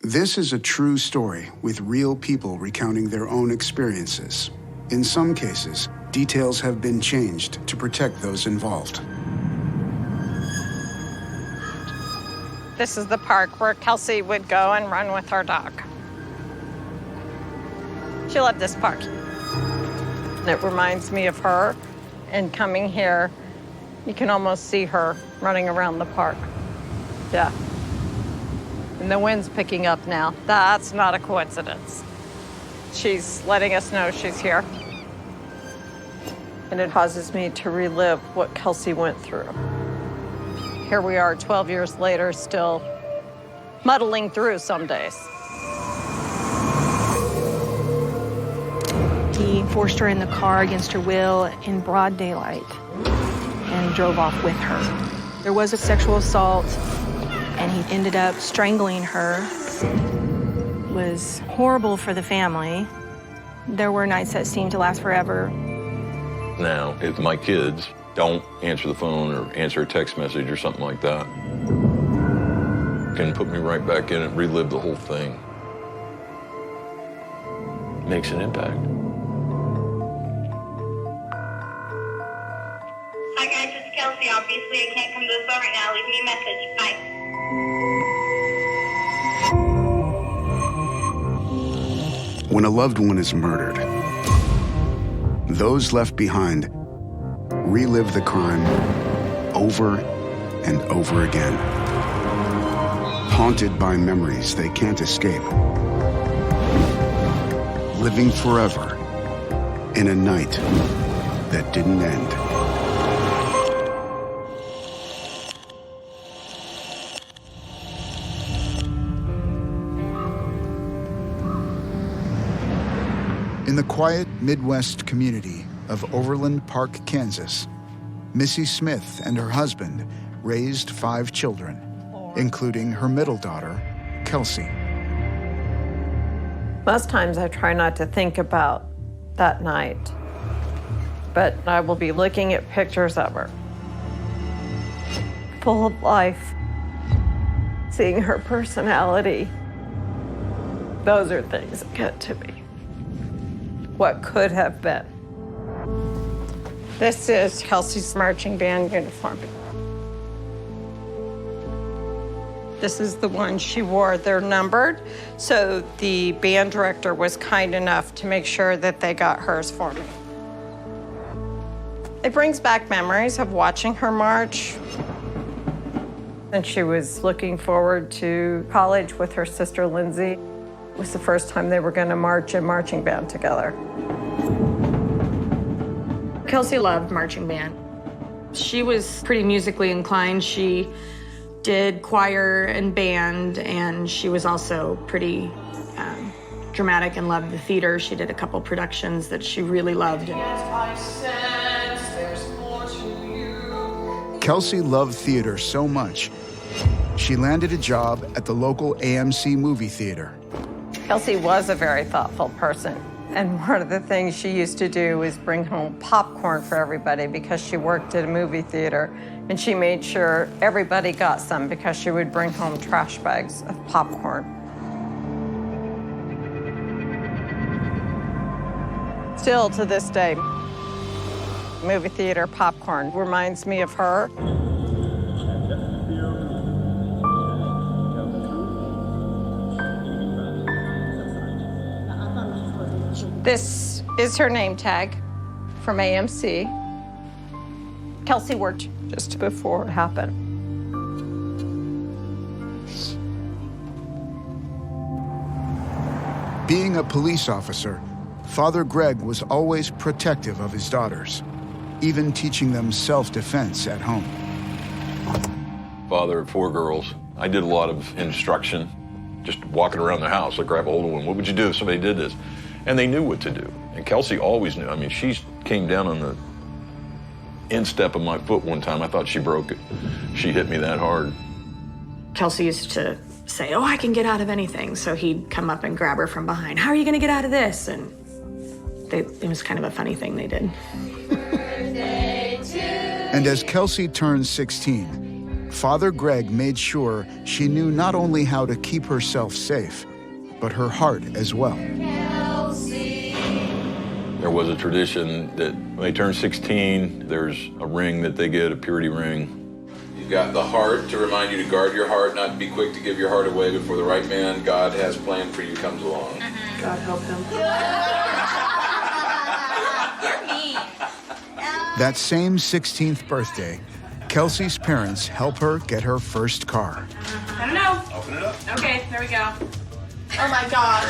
This is a true story with real people recounting their own experiences. In some cases, details have been changed to protect those involved. This is the park where Kelsey would go and run with our dog. She loved this park. It reminds me of her, and coming here, you can almost see her running around the park. Yeah. And the wind's picking up now. That's not a coincidence. She's letting us know she's here. And it causes me to relive what Kelsey went through. Here we are 12 years later, still muddling through some days. He forced her in the car against her will in broad daylight and drove off with her. There was a sexual assault, and he ended up strangling her. It was horrible for the family. There were nights that seemed to last forever. Now, if my kids don't answer the phone or answer a text message or something like that, can put me right back in and relive the whole thing. Makes an impact. Hi guys, it's Kelsey. Obviously, I can't come to the phone right now. Leave me a message. Bye. When a loved one is murdered, those left behind relive the crime over and over again, haunted by memories they can't escape, living forever in a night that didn't end. In the quiet Midwest community of Overland Park, Kansas, Missy Smith and her husband raised 5 children, including her middle daughter, Kelsey. Most times I try not to think about that night, but I will be looking at pictures of her, full of life, seeing her personality. Those are things that get to me. What could have been. This is Kelsey's marching band uniform. This is the one she wore. They're numbered, so the band director was kind enough to make sure that they got hers for me. It brings back memories of watching her march. And she was looking forward to college with her sister, Lindsay. It was the first time they were going to march in marching band together. Kelsey loved marching band. She was pretty musically inclined. She did choir and band, and she was also pretty dramatic and loved the theater. She did a couple productions that she really loved. Kelsey loved theater so much, she landed a job at the local AMC movie theater. Kelsey was a very thoughtful person. And one of the things she used to do was bring home popcorn for everybody because she worked at a movie theater. And she made sure everybody got some because she would bring home trash bags of popcorn. Still to this day, movie theater popcorn reminds me of her. This is her name tag from AMC. Kelsey worked just before it happened. Being a police officer, Father Greg was always protective of his daughters, even teaching them self-defense at home. Father of 4 girls. I did a lot of instruction, just walking around the house. I grab a hold of one. What would you do if somebody did this? And they knew what to do. And Kelsey always knew. I mean, she came down on the instep of my foot one time. I thought she broke it. She hit me that hard. Kelsey used to say, "Oh, I can get out of anything." So he'd come up and grab her from behind. "How are you going to get out of this?" And it was kind of a funny thing they did. And as Kelsey turned 16, Father Greg made sure she knew not only how to keep herself safe, but her heart as well. There was a tradition that when they turn 16, there's a ring that they get, a purity ring. You've got the heart to remind you to guard your heart, not to be quick to give your heart away before the right man God has planned for you comes along. God help him. That same 16th birthday, Kelsey's parents help her get her first car. I don't know. Open it up. Okay, there we go. Oh my gosh.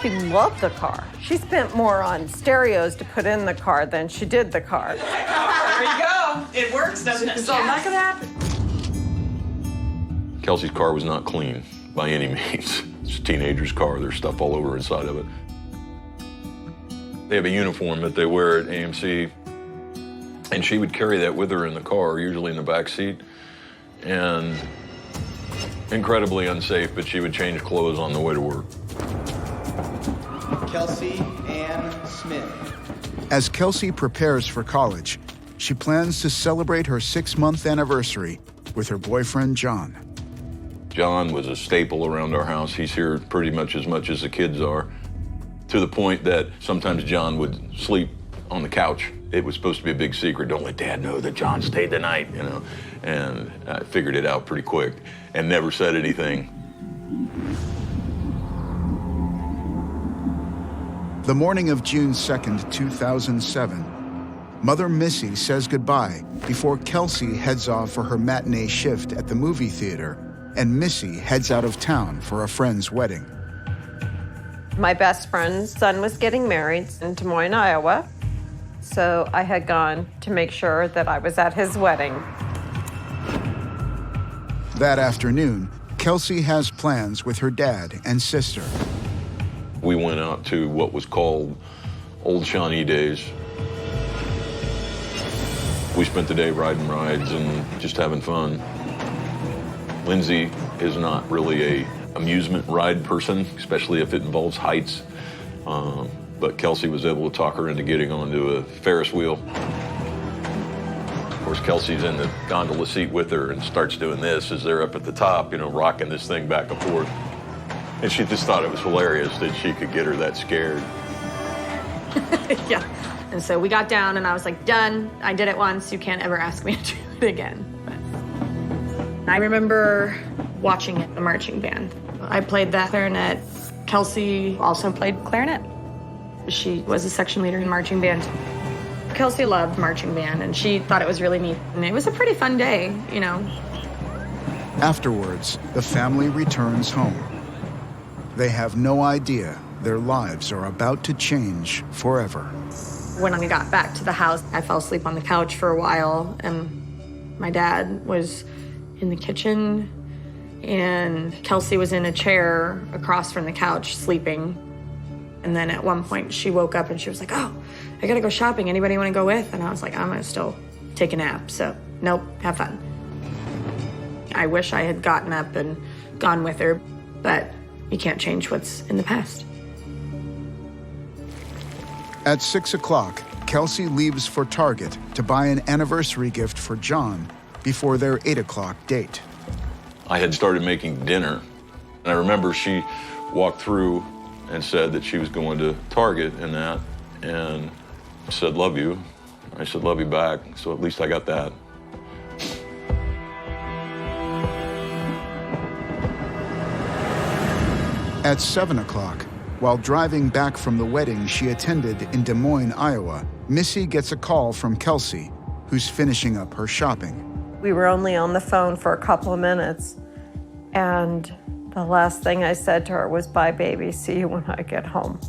She loved the car. She spent more on stereos to put in the car than she did the car. There you go. It works, doesn't it? So not gonna happen. Kelsey's car was not clean by any means. It's a teenager's car. There's stuff all over inside of it. They have a uniform that they wear at AMC, and she would carry that with her in the car, usually in the back seat, and incredibly unsafe, but she would change clothes on the way to work. Kelsey Ann Smith. As Kelsey prepares for college, she plans to celebrate her 6-month anniversary with her boyfriend, John. John was a staple around our house. He's here pretty much as the kids are, to the point that sometimes John would sleep on the couch. It was supposed to be a big secret. Don't let Dad know that John stayed the night, you know. And I figured it out pretty quick and never said anything. The morning of June 2nd, 2007, Mother Missy says goodbye before Kelsey heads off for her matinee shift at the movie theater, and Missy heads out of town for a friend's wedding. My best friend's son was getting married in Des Moines, Iowa, so I had gone to make sure that I was at his wedding. That afternoon, Kelsey has plans with her dad and sister. We went out to what was called Old Shawnee Days. We spent the day riding rides and just having fun. Lindsay is not really a amusement ride person, especially if it involves heights. But Kelsey was able to talk her into getting onto a Ferris wheel. Of course, Kelsey's in the gondola seat with her and starts doing this as they're up at the top, you know, rocking this thing back and forth. And she just thought it was hilarious that she could get her that scared. Yeah. And so we got down and I was like, done. I did it once. You can't ever ask me to do it again. But I remember watching it, the marching band. I played that clarinet. Kelsey also played clarinet. She was a section leader in marching band. Kelsey loved marching band and she thought it was really neat. And it was a pretty fun day, you know. Afterwards, the family returns home. They have no idea their lives are about to change forever. When I got back to the house, I fell asleep on the couch for a while, and my dad was in the kitchen, and Kelsey was in a chair across from the couch sleeping. And then at one point, she woke up and she was like, oh, I gotta go shopping. Anybody wanna go with? And I was like, I'm gonna still take a nap, so nope, have fun. I wish I had gotten up and gone with her, but you can't change what's in the past. At 6 o'clock, Kelsey leaves for Target to buy an anniversary gift for John before their 8 o'clock date. I had started making dinner, and I remember she walked through and said that she was going to Target and that, and said, love you. I said, love you back, so at least I got that. At 7 o'clock, while driving back from the wedding she attended in Des Moines, Iowa, Missy gets a call from Kelsey, who's finishing up her shopping. We were only on the phone for a couple of minutes, and the last thing I said to her was, bye, baby, see you when I get home.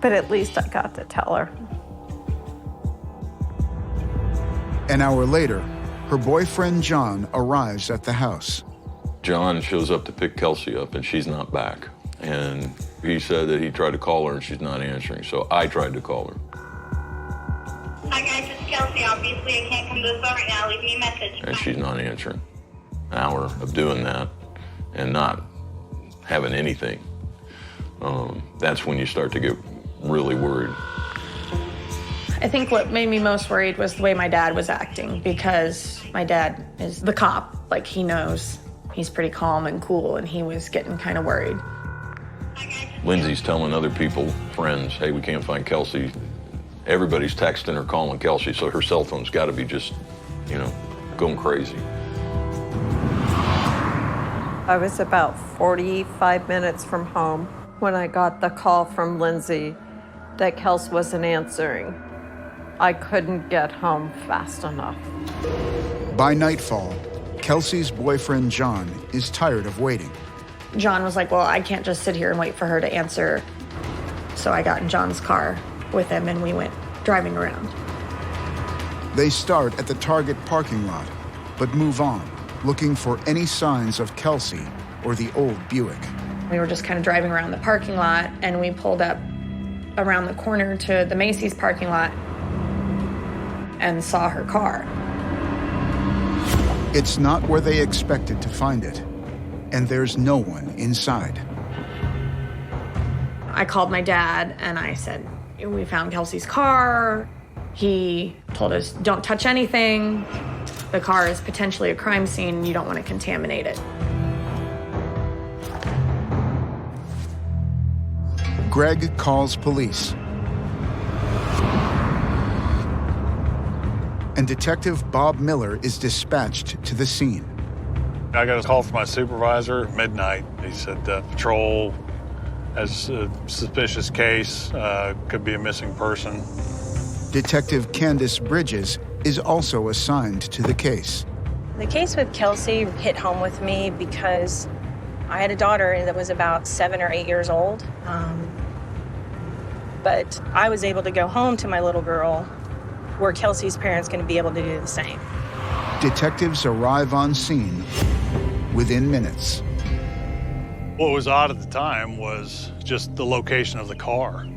But at least I got to tell her. An hour later, her boyfriend John arrives at the house. John shows up to pick Kelsey up, and she's not back. And he said that he tried to call her, and she's not answering, so I tried to call her. Hi guys, it's Kelsey. Obviously, I can't come to the phone right now. Leave me a message. And she's not answering. An hour of doing that and not having anything. That's when you start to get really worried. I think what made me most worried was the way my dad was acting, because my dad is the cop. Like, he knows. He's pretty calm and cool, and he was getting kind of worried. Lindsay's telling other people, friends, hey, we can't find Kelsey. Everybody's texting or calling Kelsey, so her cell phone's got to be just, going crazy. I was about 45 minutes from home when I got the call from Lindsay that Kels wasn't answering. I couldn't get home fast enough. By nightfall, Kelsey's boyfriend, John, is tired of waiting. John was like, well, I can't just sit here and wait for her to answer. So I got in John's car with him, and we went driving around. They start at the Target parking lot, but move on, looking for any signs of Kelsey or the old Buick. We were just kind of driving around the parking lot, and we pulled up around the corner to the Macy's parking lot and saw her car. It's not where they expected to find it, and there's no one inside. I called my dad and I said, we found Kelsey's car. He told us, don't touch anything. The car is potentially a crime scene. You don't want to contaminate it. Greg calls police. And Detective Bob Miller is dispatched to the scene. I got a call from my supervisor at midnight. He said patrol has a suspicious case, could be a missing person. Detective Candace Bridges is also assigned to the case. The case with Kelsey hit home with me because I had a daughter that was about 7 or 8 years old. But I was able to go home to my little girl, where Kelsey's parents going to be able to do the same. Detectives arrive on scene within minutes. What was odd at the time was just the location of the car.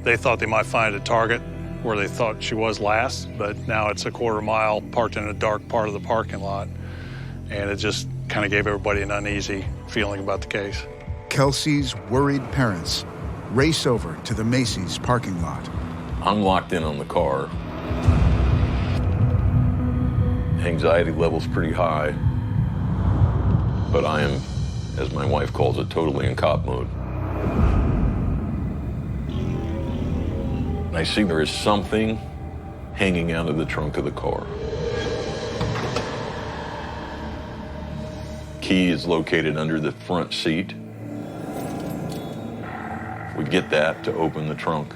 They thought they might find a target where they thought she was last, but now it's a quarter mile parked in a dark part of the parking lot. And it just kind of gave everybody an uneasy feeling about the case. Kelsey's worried parents race over to the Macy's parking lot. I'm locked in on the car. Anxiety level's pretty high, but I am, as my wife calls it, totally in cop mode. And I see there is something hanging out of the trunk of the car. Key is located under the front seat. We get that to open the trunk.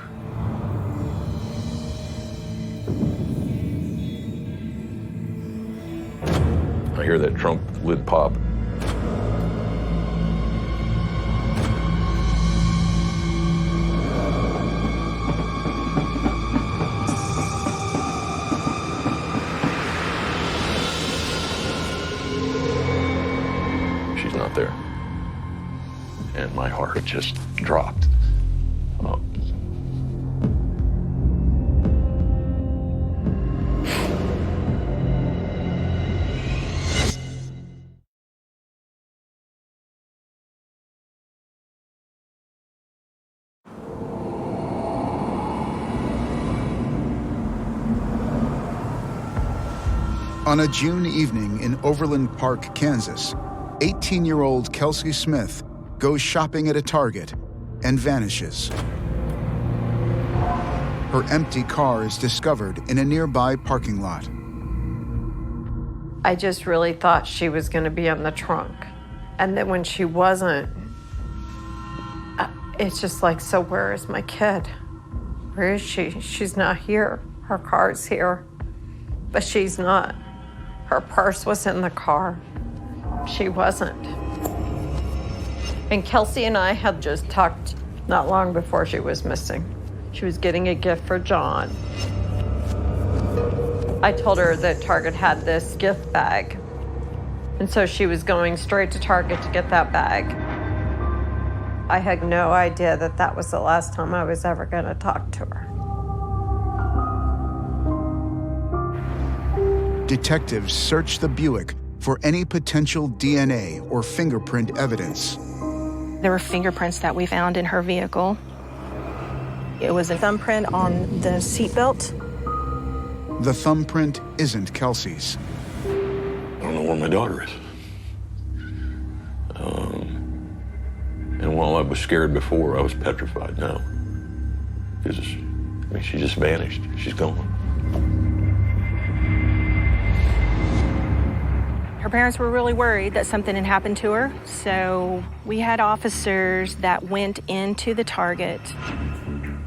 I hear that trunk lid pop. She's not there. And my heart just dropped. Oh. On a June evening in Overland Park, Kansas, 18-year-old Kelsey Smith goes shopping at a Target and vanishes. Her empty car is discovered in a nearby parking lot. I just really thought she was going to be in the trunk. And then when she wasn't, it's just like, so where is my kid? Where is she? She's not here. Her car's here, but she's not. Her purse was in the car. She wasn't. And Kelsey and I had just talked not long before she was missing. She was getting a gift for John. I told her that Target had this gift bag. And so she was going straight to Target to get that bag. I had no idea that that was the last time I was ever going to talk to her. Detectives search the Buick for any potential DNA or fingerprint evidence. There were fingerprints that we found in her vehicle. It was a thumbprint on the seatbelt The thumbprint isn't Kelsey's. I don't know where my daughter is. And while I was scared before, I was petrified now. Because, she just vanished. She's gone. Her parents were really worried that something had happened to her, so we had officers that went into the Target.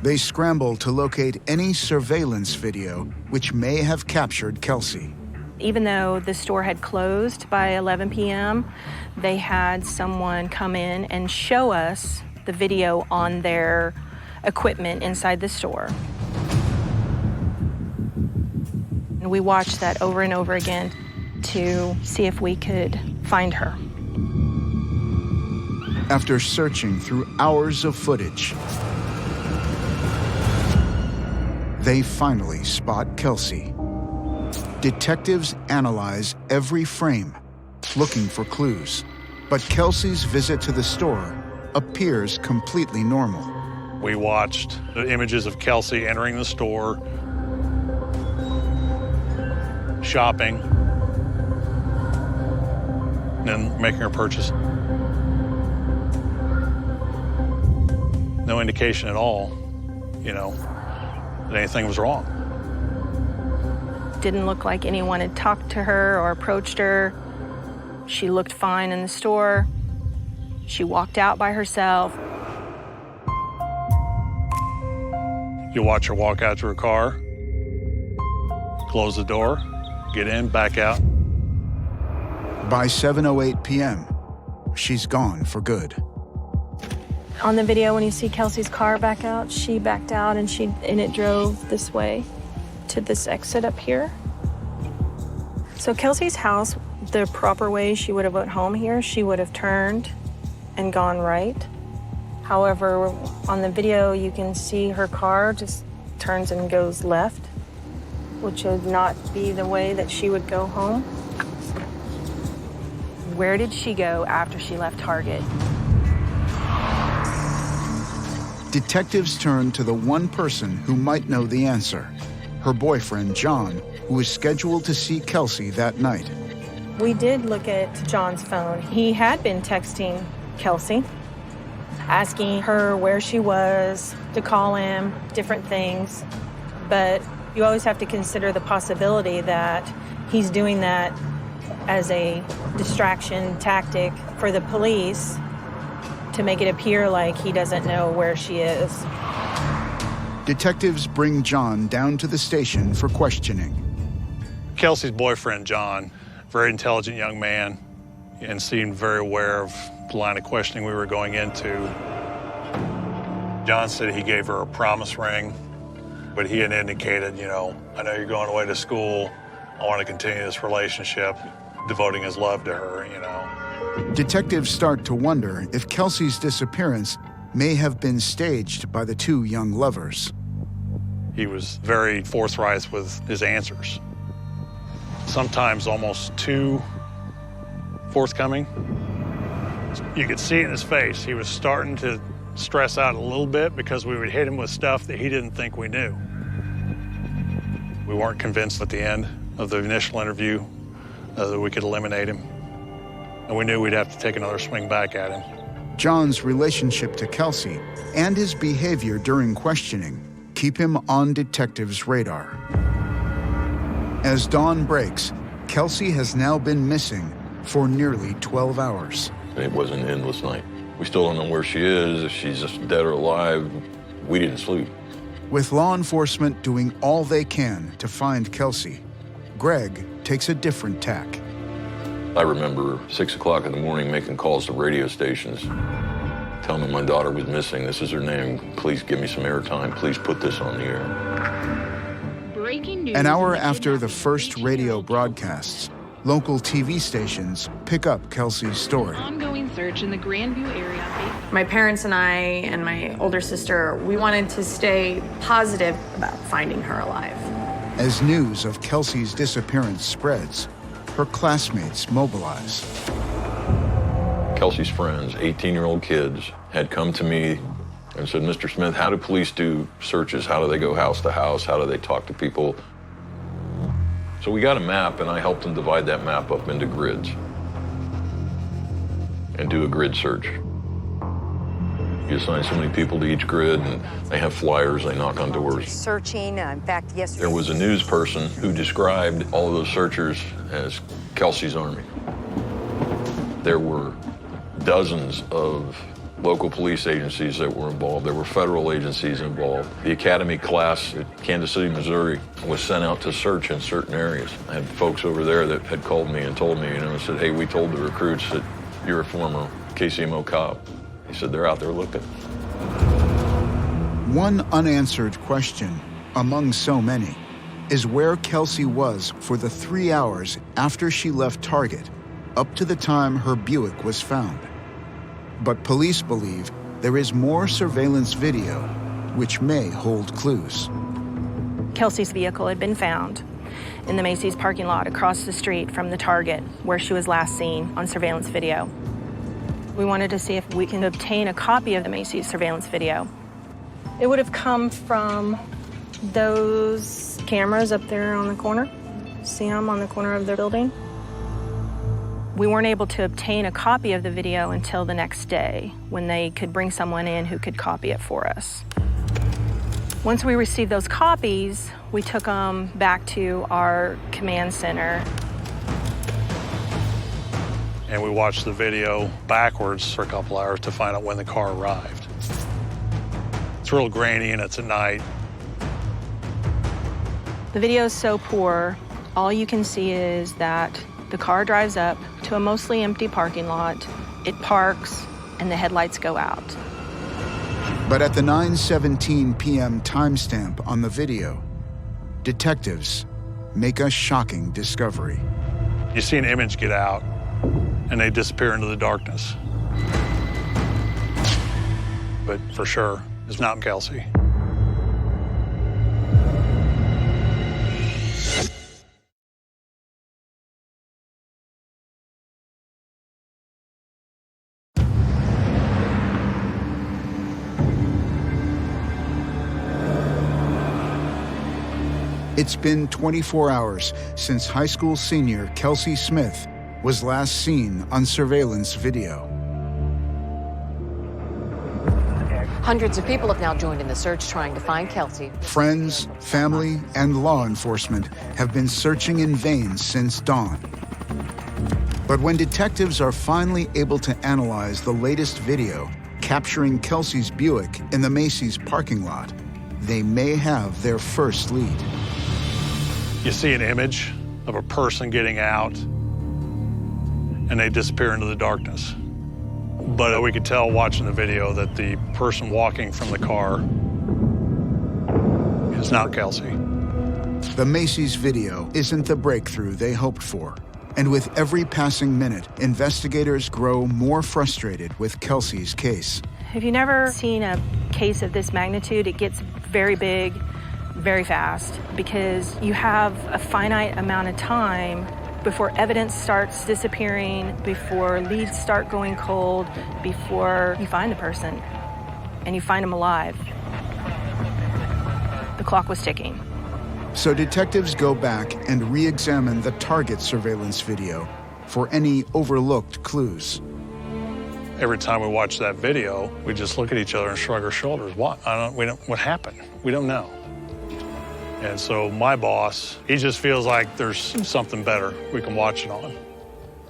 They scramble to locate any surveillance video which may have captured Kelsey. Even though the store had closed by 11 p.m., they had someone come in and show us the video on their equipment inside the store. And we watched that over and over again to see if we could find her. After searching through hours of footage, they finally spot Kelsey. Detectives analyze every frame, looking for clues. But Kelsey's visit to the store appears completely normal. We watched the images of Kelsey entering the store, shopping, and then making her purchase. No indication at all, that anything was wrong. Didn't look like anyone had talked to her or approached her. She looked fine in the store. She walked out by herself. You watch her walk out to her car, close the door, get in, back out. By 7:08 p.m., she's gone for good. On the video, when you see Kelsey's car back out, she backed out and it drove this way to this exit up here. So Kelsey's house, the proper way she would have went home here, she would have turned and gone right. However, on the video, you can see her car just turns and goes left, which would not be the way that she would go home. Where did she go after she left Target? Detectives turn to the one person who might know the answer, her boyfriend, John, who was scheduled to see Kelsey that night. We did look at John's phone. He had been texting Kelsey, asking her where she was, to call him, different things. But you always have to consider the possibility that he's doing that as a distraction tactic for the police to make it appear like he doesn't know where she is. Detectives bring John down to the station for questioning. Kelsey's boyfriend, John, very intelligent young man, and seemed very aware of the line of questioning we were going into. John said he gave her a promise ring, but he had indicated, I know you're going away to school. I want to continue this relationship, devoting his love to her, Detectives start to wonder if Kelsey's disappearance may have been staged by the two young lovers. He was very forthright with his answers. Sometimes almost too forthcoming. You could see it in his face. He was starting to stress out a little bit because we would hit him with stuff that he didn't think we knew. We weren't convinced at the end of the initial interview that we could eliminate him. And we knew we'd have to take another swing back at him. John's relationship to Kelsey and his behavior during questioning keep him on detectives' radar. As dawn breaks, Kelsey has now been missing for nearly 12 hours. It was an endless night. We still don't know where she is, if she's just dead or alive. We didn't sleep. With law enforcement doing all they can to find Kelsey, Greg takes a different tack. I remember 6 o'clock in the morning making calls to radio stations, telling them my daughter was missing. This is her name. Please give me some airtime. Please put this on the air. Breaking news. An hour after the first radio broadcasts, local TV stations pick up Kelsey's story. Ongoing search in the Grandview area. My parents and I and my older sister, we wanted to stay positive about finding her alive. As news of Kelsey's disappearance spreads, her classmates mobilize. Kelsey's friends, 18-year-old kids, had come to me and said, Mr. Smith, how do police do searches? How do they go house to house? How do they talk to people? So we got a map, and I helped them divide that map up into grids and do a grid search. You assign so many people to each grid, and they have flyers, they knock on doors. Searching, in fact, yesterday. There was a news person who described all of those searchers as Kelsey's Army. There were dozens of local police agencies that were involved. There were federal agencies involved. The academy class at Kansas City, Missouri was sent out to search in certain areas. I had folks over there that had called me and told me, said, hey, we told the recruits that you're a former KCMO cop. He said, they're out there looking. One unanswered question, among so many, is where Kelsey was for the 3 hours after she left Target, up to the time her Buick was found. But police believe there is more surveillance video, which may hold clues. Kelsey's vehicle had been found in the Macy's parking lot across the street from the Target where she was last seen on surveillance video. We wanted to see if we can obtain a copy of the Macy's surveillance video. It would have come from those cameras up there on the corner. See them on the corner of the building? We weren't able to obtain a copy of the video until the next day when they could bring someone in who could copy it for us. Once we received those copies, we took them back to our command center. And we watched the video backwards for a couple hours to find out when the car arrived. It's real grainy and it's at night. The video is so poor, all you can see is that the car drives up to a mostly empty parking lot, it parks, and the headlights go out. But at the 9:17 p.m. timestamp on the video, detectives make a shocking discovery. You see an image get out, and they disappear into the darkness. But for sure, it's not Kelsey. It's been 24 hours since high school senior Kelsey Smith was last seen on surveillance video. Hundreds of people have now joined in the search trying to find Kelsey. Friends, family, and law enforcement have been searching in vain since dawn. But when detectives are finally able to analyze the latest video capturing Kelsey's Buick in the Macy's parking lot, they may have their first lead. You see an image of a person getting out, and they disappear into the darkness. But we could tell watching the video that the person walking from the car is not Kelsey. The Macy's video isn't the breakthrough they hoped for. And with every passing minute, investigators grow more frustrated with Kelsey's case. If you've never seen a case of this magnitude, it gets very big, very fast, because you have a finite amount of time before evidence starts disappearing, before leads start going cold, before you find the person, and you find them alive. The clock was ticking. So detectives go back and re-examine the Target surveillance video for any overlooked clues. Every time we watch that video, we just look at each other and shrug our shoulders. What happened? We don't know. And so my boss, he just feels like there's something better we can watch it on.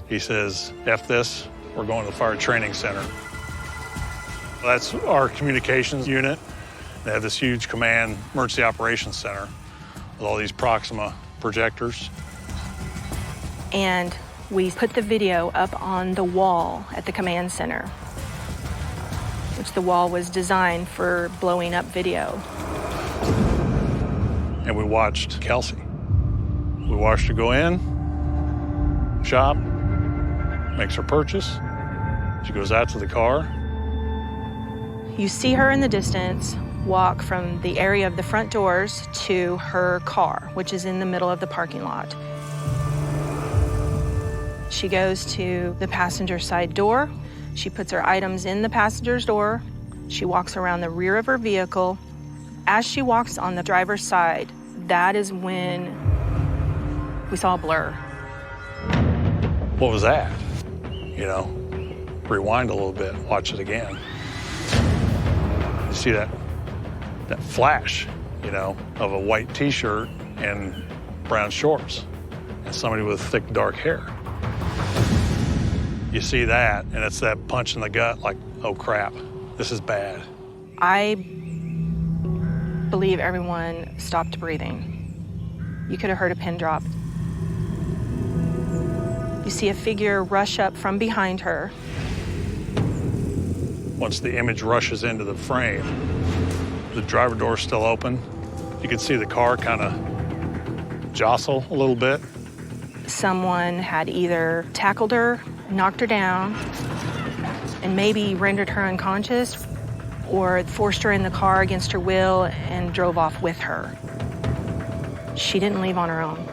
He says, F this, we're going to the fire training center. That's our communications unit. They have this huge command emergency operations center with all these Proxima projectors. And we put the video up on the wall at the command center, which the wall was designed for blowing up video. And we watched Kelsey. We watched her go in, shop, makes her purchase. She goes out to the car. You see her in the distance walk from the area of the front doors to her car, which is in the middle of the parking lot. She goes to the passenger side door. She puts her items in the passenger's door. She walks around the rear of her vehicle. As she walks on the driver's side, that is when We saw a blur. What was that? You know, rewind a little bit, watch it again. You see that flash, you know, of a white t-shirt and brown shorts and somebody with thick, dark hair. You see that, and it's that punch in the gut like, oh crap, this is bad. I believe everyone stopped breathing. You could have heard a pin drop. You see a figure rush up from behind her. Once the image rushes into the frame, the driver door's still open. You can see the car kind of jostle a little bit. Someone had either tackled her, knocked her down, and maybe rendered her unconscious, or forced her in the car against her will and drove off with her. She didn't leave on her own.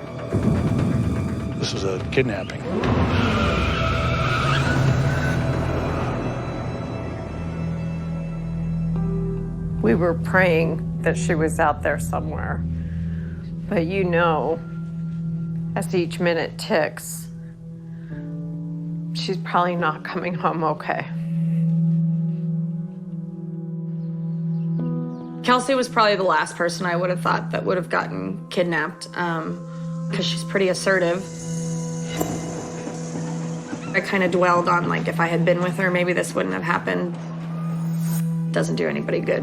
This was a kidnapping. We were praying that she was out there somewhere. But you know, as each minute ticks, she's probably not coming home okay. Kelsey was probably the last person I would have thought that would have gotten kidnapped, because she's pretty assertive. I kind of dwelled on, like, if I had been with her, maybe this wouldn't have happened. Doesn't do anybody good.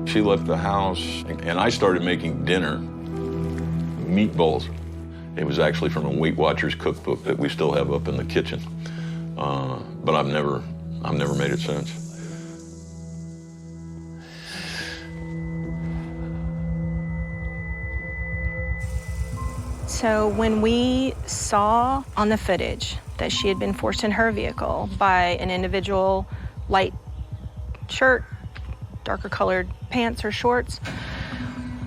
She left the house, and I started making dinner, meatballs. It was actually from a Weight Watchers cookbook that we still have up in the kitchen. But I've never made it since. So when we saw on the footage that she had been forced in her vehicle by an individual, light shirt, darker colored pants or shorts,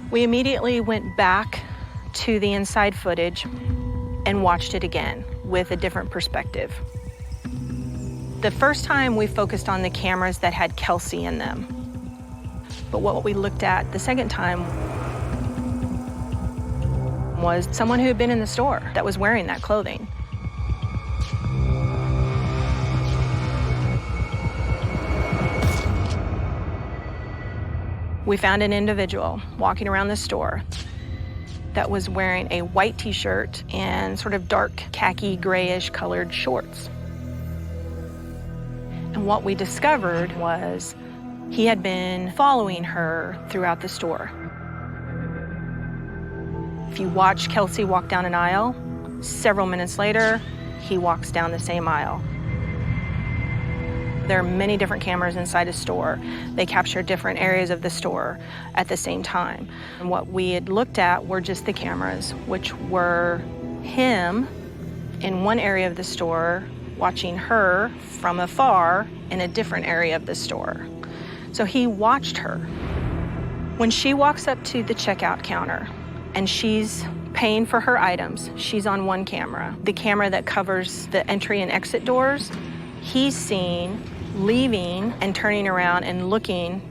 we immediately went back to the inside footage and watched it again with a different perspective. The first time we focused on the cameras that had Kelsey in them. But what we looked at the second time was someone who had been in the store that was wearing that clothing. We found an individual walking around the store that was wearing a white t-shirt and sort of dark khaki grayish colored shorts. And what we discovered was he had been following her throughout the store. If you watch Kelsey walk down an aisle, several minutes later, he walks down the same aisle. There are many different cameras inside a store. They capture different areas of the store at the same time. And what we had looked at were just the cameras, which were him in one area of the store watching her from afar in a different area of the store. So he watched her. When she walks up to the checkout counter and she's paying for her items, she's on one camera. The camera that covers the entry and exit doors, he's seen leaving and turning around and looking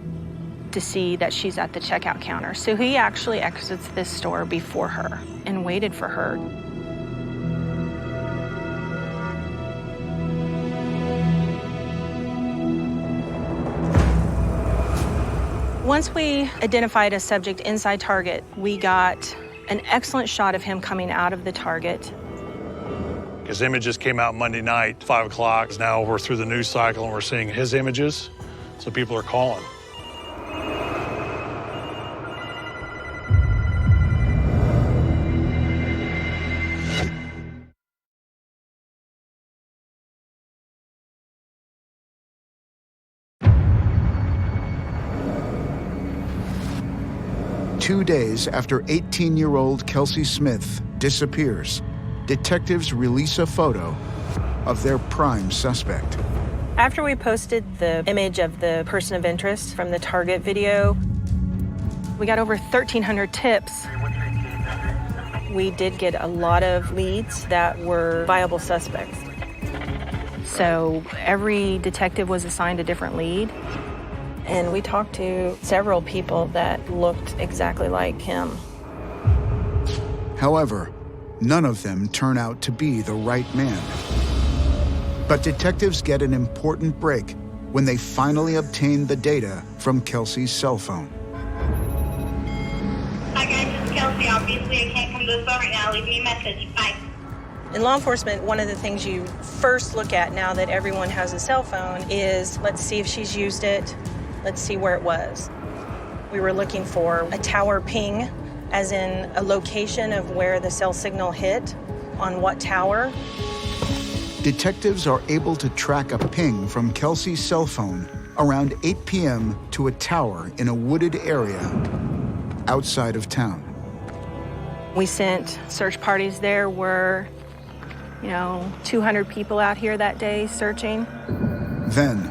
to see that she's at the checkout counter. So he actually exits this store before her and waited for her. Once we identified a subject inside Target, we got an excellent shot of him coming out of the Target. His images came out Monday night, 5 o'clock. Now we're through the news cycle and we're seeing his images, so people are calling. Two days after 18-year-old Kelsey Smith disappears, detectives release a photo of their prime suspect. After we posted the image of the person of interest from the Target video, we got over 1,300 tips. We did get a lot of leads that were viable suspects. So every detective was assigned a different lead, And we talked to several people that looked exactly like him. However, none of them turn out to be the right man. But detectives get an important break when they finally obtain the data from Kelsey's cell phone. Hi guys, it's Kelsey. Obviously I can't come to the phone right now. Leave me a message. Bye. In law enforcement, one of the things you first look at now that everyone has a cell phone is, let's see if she's used it. Let's see where it was. We were looking for a tower ping, as in a location of where the cell signal hit, on what tower. Detectives are able to track a ping from Kelsey's cell phone around 8 p.m. to a tower in a wooded area outside of town. We sent search parties there. Were 200 people out here that day searching. Then,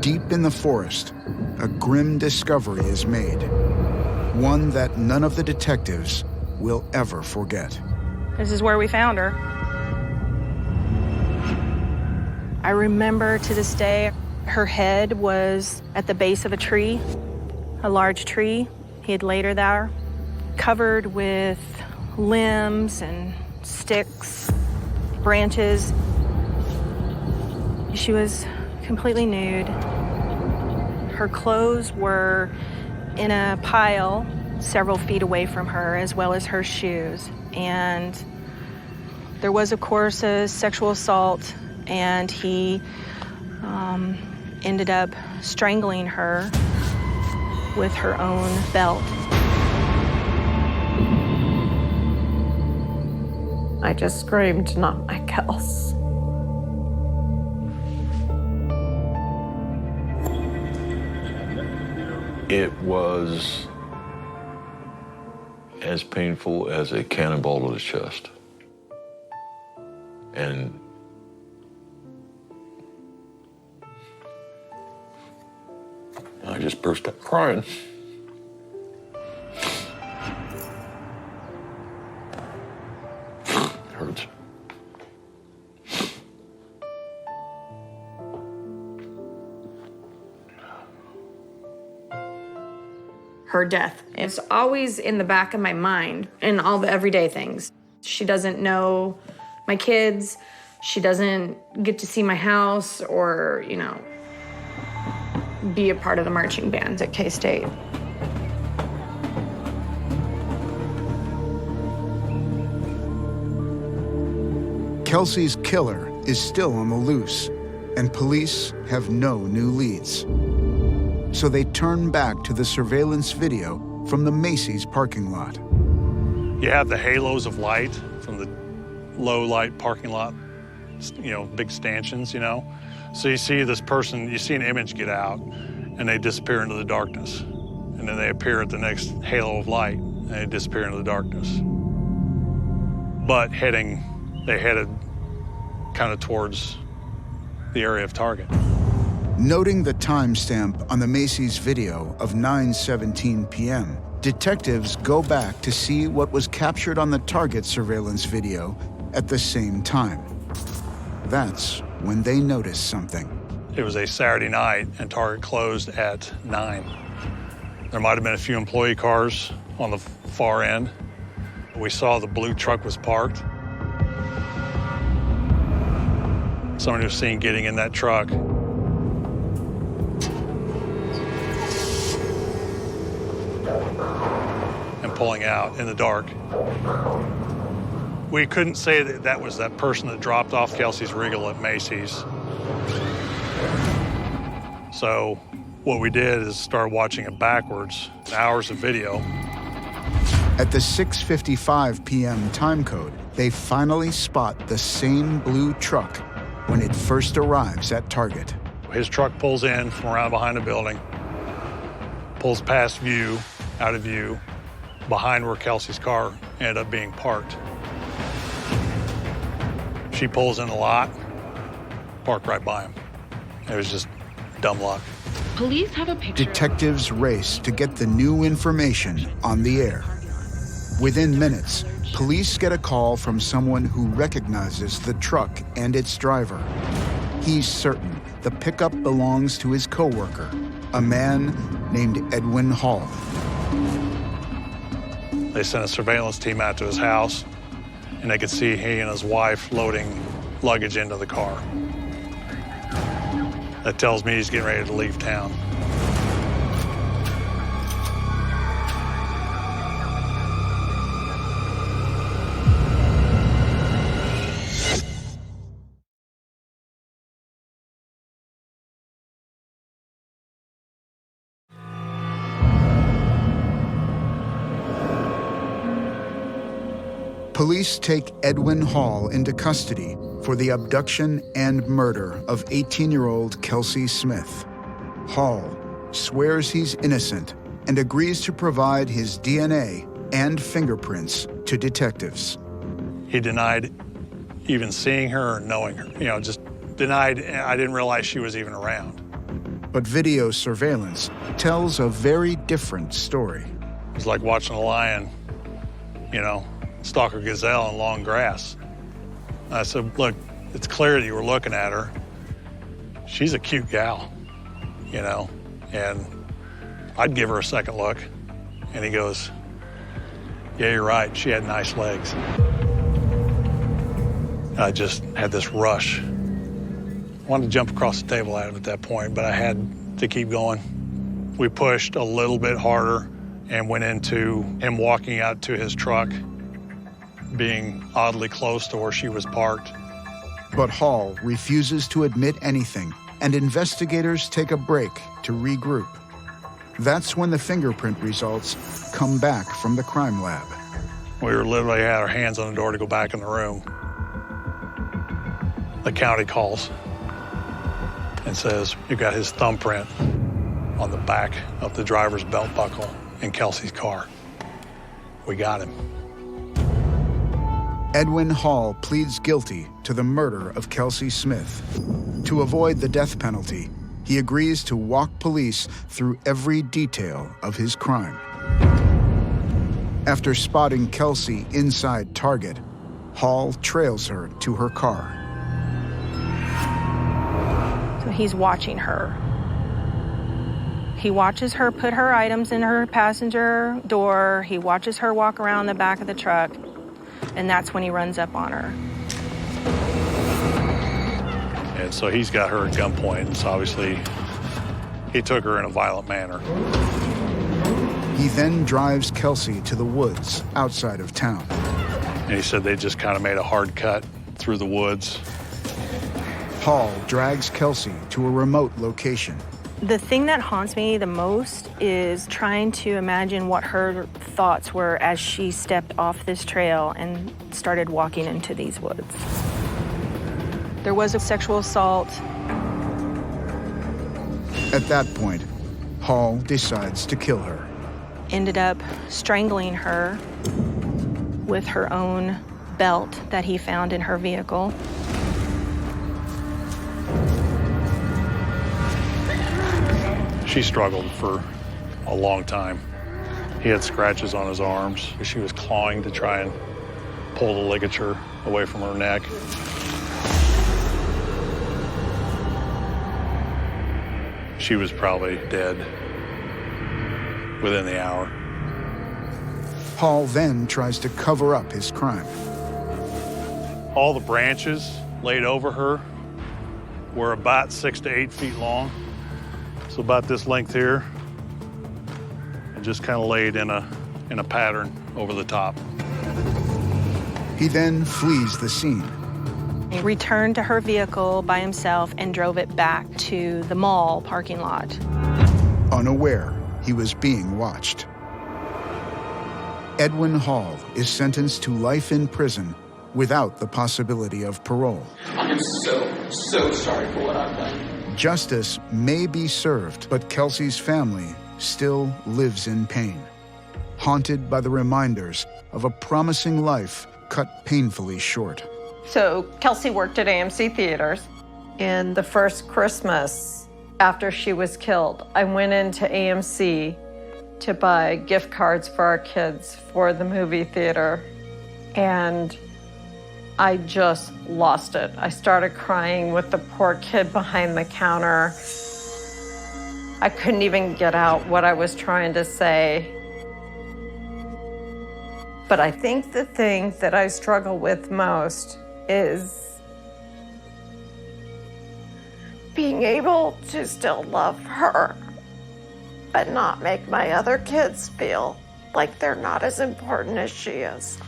deep in the forest, a grim discovery is made. One that none of the detectives will ever forget. This is where we found her. I remember to this day, her head was at the base of a tree, a large tree. He had laid her there, covered with limbs and sticks, branches. She was completely nude. Her clothes were in a pile several feet away from her, as well as her shoes. And there was, of course, a sexual assault, and he ended up strangling her with her own belt. I just screamed, "Not my Kels." It was as painful as a cannonball to the chest. And I just burst out crying. It hurts. Her death. It's always in the back of my mind in all the everyday things. She doesn't know my kids. She doesn't get to see my house or, be a part of the marching bands at K-State. Kelsey's killer is still on the loose, and police have no new leads. So they turn back to the surveillance video from the Macy's parking lot. You have the halos of light from the low light parking lot, big stanchions, So you see this person, you see an image get out, and they disappear into the darkness. And then they appear at the next halo of light, and they disappear into the darkness. But they headed kind of towards the area of target. Noting the timestamp on the Macy's video of 9:17 p.m., detectives go back to see what was captured on the target surveillance video at the same time. That's when they notice something. It was a Saturday night, and Target closed at 9. There might have been a few employee cars on the far end. We saw the blue truck was parked. Someone was seen getting in that truck. And pulling out in the dark. We couldn't say that that was that person that dropped off Kelsey's Regal at Macy's. So what we did is start watching it backwards, hours of video. At the 6:55 p.m. time code, they finally spot the same blue truck when it first arrives at Target. His truck pulls in from around behind the building, pulls past view, out of view, behind where Kelsey's car ended up being parked. She pulls in the lot, parked right by him. It was just dumb luck. Police have a picture. Detectives race to get the new information on the air. Within minutes, police get a call from someone who recognizes the truck and its driver. He's certain the pickup belongs to his coworker, a man named Edwin Hall. They sent a surveillance team out to his house, and they could see he and his wife loading luggage into the car. That tells me he's getting ready to leave town. Police take Edwin Hall into custody for the abduction and murder of 18-year-old Kelsey Smith. Hall swears he's innocent and agrees to provide his DNA and fingerprints to detectives. He denied even seeing her or knowing her. You know, just denied. I didn't realize she was even around. But video surveillance tells a very different story. It's like watching a lion, you know, stalk a gazelle in long grass. I said, look, it's clear that you were looking at her. She's a cute gal, you know, and I'd give her a second look. And he goes, yeah, you're right, she had nice legs. And I just had this rush. I wanted to jump across the table at him at that point, but I had to keep going. We pushed a little bit harder and went into him walking out to his truck, being oddly close to where she was parked. But Hall refuses to admit anything, and investigators take a break to regroup. That's when the fingerprint results come back from the crime lab. We were literally had our hands on the door to go back in the room. The county calls and says, you got his thumbprint on the back of the driver's belt buckle in Kelsey's car. We got him. Edwin Hall pleads guilty to the murder of Kelsey Smith. To avoid the death penalty, he agrees to walk police through every detail of his crime. After spotting Kelsey inside Target, Hall trails her to her car. So he's watching her. He watches her put her items in her passenger door. He watches her walk around the back of the truck. And that's when he runs up on her. And so he's got her at gunpoint. So obviously, he took her in a violent manner. He then drives Kelsey to the woods outside of town. And he said they just kind of made a hard cut through the woods. Hall drags Kelsey to a remote location. The thing that haunts me the most is trying to imagine what her thoughts were as she stepped off this trail and started walking into these woods. There was a sexual assault. At that point, Hall decides to kill her. Ended up strangling her with her own belt that he found in her vehicle. She struggled for a long time. He had scratches on his arms. She was clawing to try and pull the ligature away from her neck. She was probably dead within the hour. Hall then tries to cover up his crime. All the branches laid over her were about 6 to 8 feet long. So about this length here, and just kind of laid in a pattern over the top. He then flees the scene. He returned to her vehicle by himself and drove it back to the mall parking lot. Unaware he was being watched. Edwin Hall is sentenced to life in prison without the possibility of parole. I'm so sorry for what I've done. Justice may be served, but Kelsey's family still lives in pain, haunted by the reminders of a promising life cut painfully short. So Kelsey worked at AMC Theaters. And the first Christmas after she was killed, I went into AMC to buy gift cards for our kids for the movie theater. And I just lost it. I started crying with the poor kid behind the counter. I couldn't even get out what I was trying to say. But I think the thing that I struggle with most is being able to still love her, but not make my other kids feel like they're not as important as she is.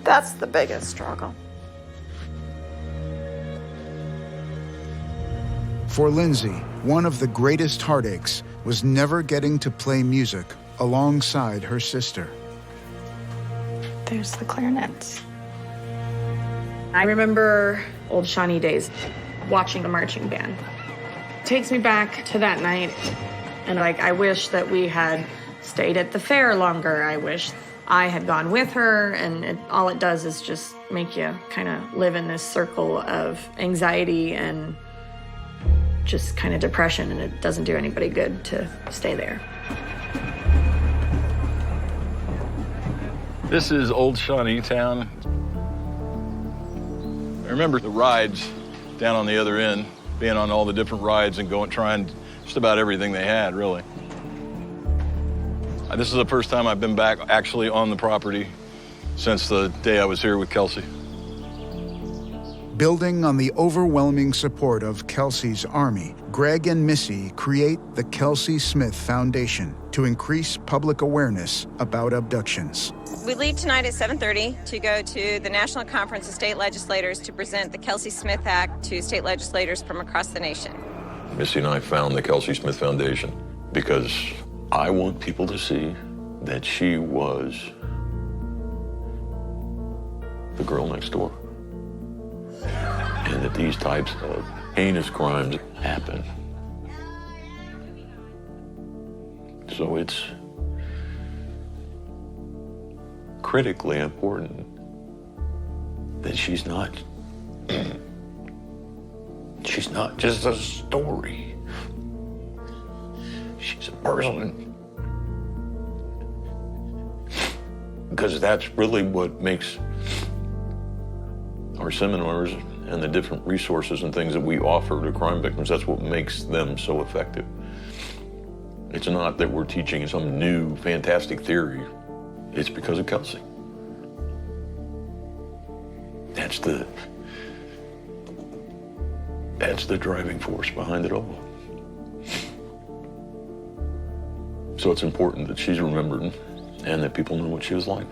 That's the biggest struggle. For Lindsay, one of the greatest heartaches was never getting to play music alongside her sister. There's the clarinets. I remember old Shawnee days, watching the marching band. Takes me back to that night, and I wish that we had stayed at the fair longer. I wish I had gone with her, and all it does is just make you kind of live in this circle of anxiety and just kind of depression, and it doesn't do anybody good to stay there. This is Old Shawnee Town. I remember the rides down on the other end, being on all the different rides and trying just about everything they had, really. This is the first time I've been back actually on the property since the day I was here with Kelsey. Building on the overwhelming support of Kelsey's army, Greg and Missy create the Kelsey Smith Foundation to increase public awareness about abductions. We leave tonight at 7:30 to go to the National Conference of State Legislators to present the Kelsey Smith Act to state legislators from across the nation. Missy and I found the Kelsey Smith Foundation because I want people to see that she was the girl next door. And that these types of heinous crimes happen. So it's critically important that she's not just a story. She's a person. Because that's really what makes our seminars and the different resources and things that we offer to crime victims, that's what makes them so effective. It's not that we're teaching some new, fantastic theory. It's because of Kelsey. That's the driving force behind it all. So it's important that she's remembered and that people know what she was like.